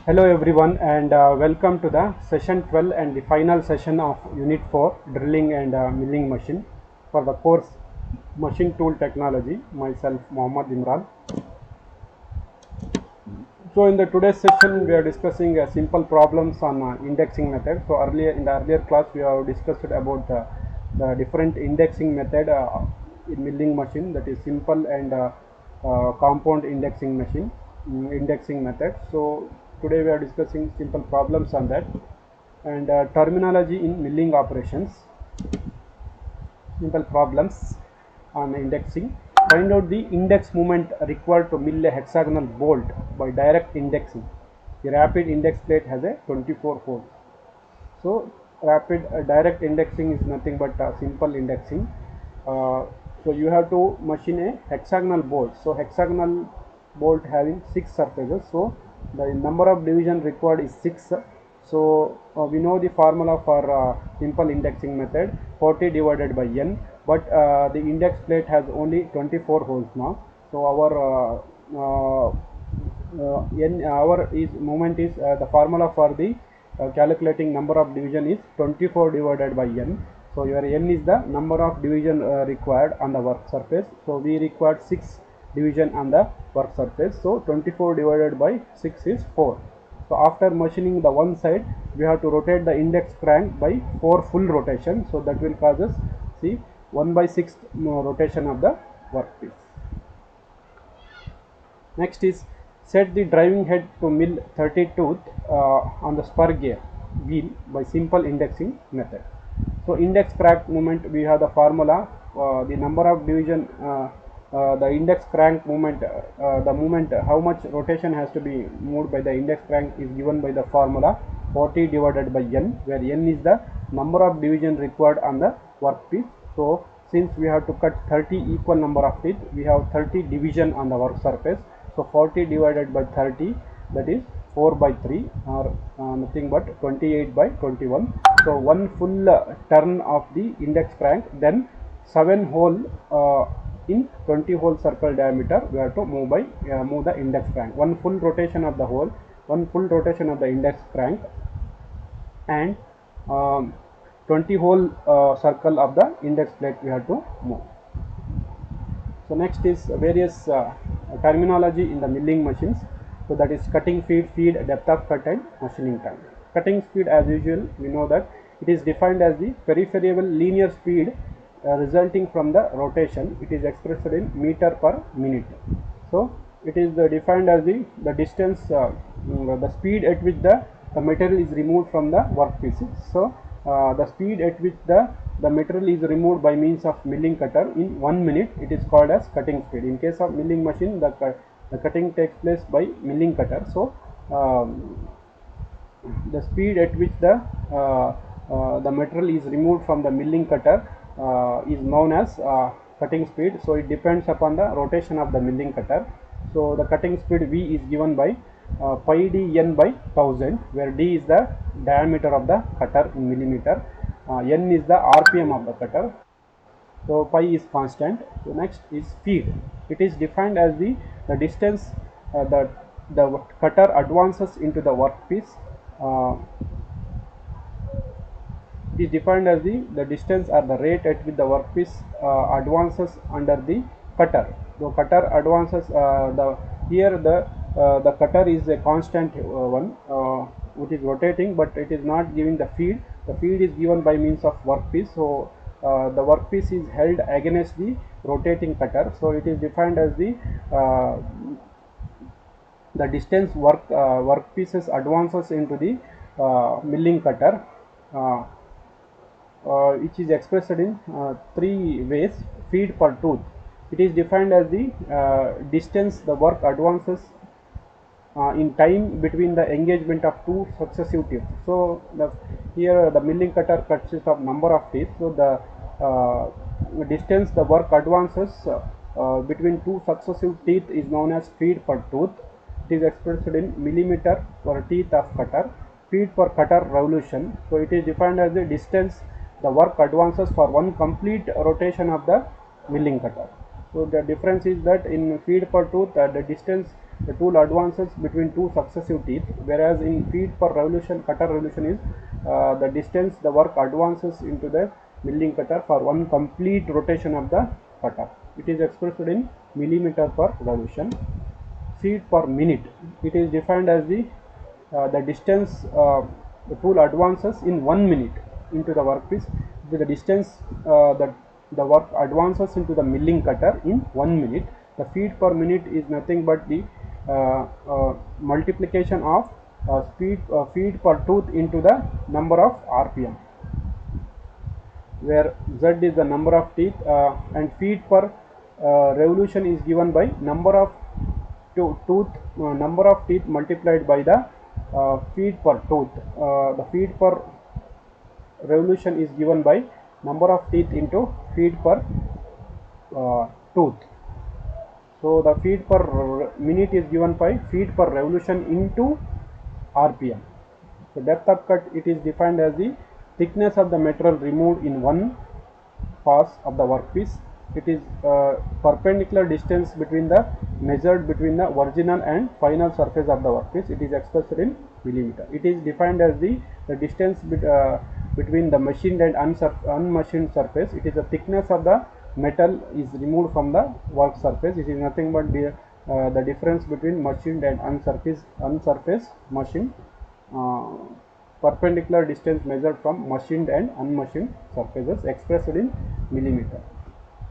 Hello everyone and welcome to the session 12 and the final session of unit 4 drilling and milling machine for the course machine tool technology. Myself Mohammad Imran. So in the today's session we are discussing simple problems on indexing method. So earlier in the earlier class we have discussed about the different indexing method in milling machine, that is simple and compound indexing machine indexing method. So today we are discussing simple problems on that and terminology in milling operations. Simple problems on indexing. Find out the index moment required to mill a hexagonal bolt by direct indexing. The rapid index plate has a 24 holes. So rapid direct indexing is nothing but simple indexing. So you have to machine a hexagonal bolt. So hexagonal bolt having 6 surfaces. So the number of division required is 6. So we know the formula for simple indexing method, 40 divided by n, but the index plate has only 24 holes now. So our is moment is the formula for the calculating number of division is 24 divided by n. So your n is the number of division required on the work surface. So we required 6 division on the work surface. So 24 divided by 6 is 4. So after machining the one side, we have to rotate the index crank by 4 full rotation. So that will cause us, see, 1/6 rotation of the workpiece. Next is set the driving head to mill 30 tooth on the spur gear wheel by simple indexing method. So index crank movement, we have the formula, the number of division, the index crank movement, the movement, how much rotation has to be moved by the index crank is given by the formula 40 divided by n, where n is the number of division required on the workpiece. So since we have to cut 30 equal number of teeth, we have 30 division on the work surface. So 40 divided by 30, that is 4 by 3, or nothing but 28 by 21. So one full turn of the index crank, then 7 hole in 20 hole circle diameter we have to move by move the index crank. One full rotation of the hole, one full rotation of the index crank, and 20 hole circle of the index plate we have to move. So next is various terminology in the milling machines. So that is cutting speed, depth of cut, and machining time. Cutting speed, as usual, we know that it is defined as the peripheral linear speed resulting from the rotation. It is expressed in meter per minute. So it is defined as the distance, the speed at which the material is removed from the workpiece. So the speed at which the material is removed by means of milling cutter in 1 minute, it is called as cutting speed. In case of milling machine, the cutting takes place by milling cutter. So the speed at which the material is removed from the milling cutter is known as cutting speed. So it depends upon the rotation of the milling cutter. So the cutting speed V is given by pi d n by 1000, where d is the diameter of the cutter in millimeter, n is the rpm of the cutter. So pi is constant. So next is speed. It is defined as the distance the cutter advances into the workpiece. It is defined as the distance or the rate at which the workpiece advances under the cutter. The cutter advances, the cutter is a constant one which is rotating, but it is not giving the feed. The feed is given by means of workpiece. So the workpiece is held against the rotating cutter. So it is defined as the distance workpieces advances into the milling cutter, which is expressed in 3 ways. Feed per tooth. It is defined as the distance the work advances in time between the engagement of 2 successive teeth. So here the milling cutter consists of number of teeth. So the distance the work advances between 2 successive teeth is known as feed per tooth. It is expressed in millimeter per teeth of cutter. Feed per cutter revolution. So it is defined as the distance the work advances for one complete rotation of the milling cutter. So the difference is that in feed per tooth, the distance the tool advances between two successive teeth, whereas in feet per revolution, cutter revolution is the distance the work advances into the milling cutter for one complete rotation of the cutter. It is expressed in millimeter per revolution. Feet per minute, it is defined as the distance the tool advances in 1 minute into the workpiece. The distance that the work advances into the milling cutter in 1 minute. The feet per minute is nothing but the multiplication of feet per tooth into the number of RPM, where Z is the number of teeth and feet per revolution is given by number of number of teeth multiplied by the feet per tooth. The feet per revolution is given by number of teeth into feet per tooth. So the feet per minute is given by feet per revolution into RPM. So depth of cut, it is defined as the thickness of the material removed in one pass of the workpiece. It is perpendicular distance between the measured between the original and final surface of the workpiece. It is expressed in millimeter. It is defined as the distance between the machined and unmachined surface. It is the thickness of the metal is removed from the work surface. It is nothing but the difference between machined and unsurfaced machine. Perpendicular distance measured from machined and unmachined surfaces expressed in millimeter.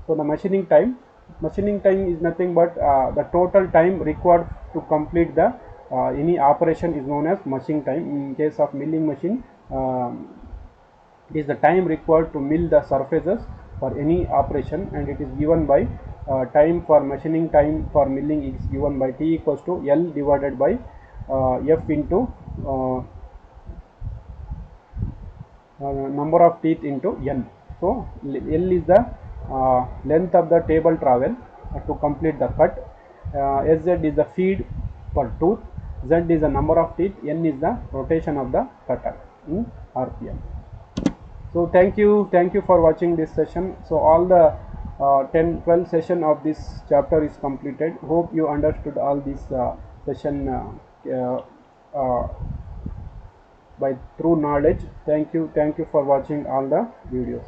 So the machining time is nothing but the total time required to complete the any operation is known as machining time. In case of milling machine, it is the time required to mill the surfaces for any operation, and it is given by time for machining time for milling is given by T equals to L divided by F into number of teeth into N. So L is the length of the table travel to complete the cut. Sz is the feed per tooth. Z is the number of teeth. N is the rotation of the cutter in RPM. So thank you for watching this session. So all the 10-12 session of this chapter is completed. Hope you understood all this session by through knowledge. Thank you for watching all the videos.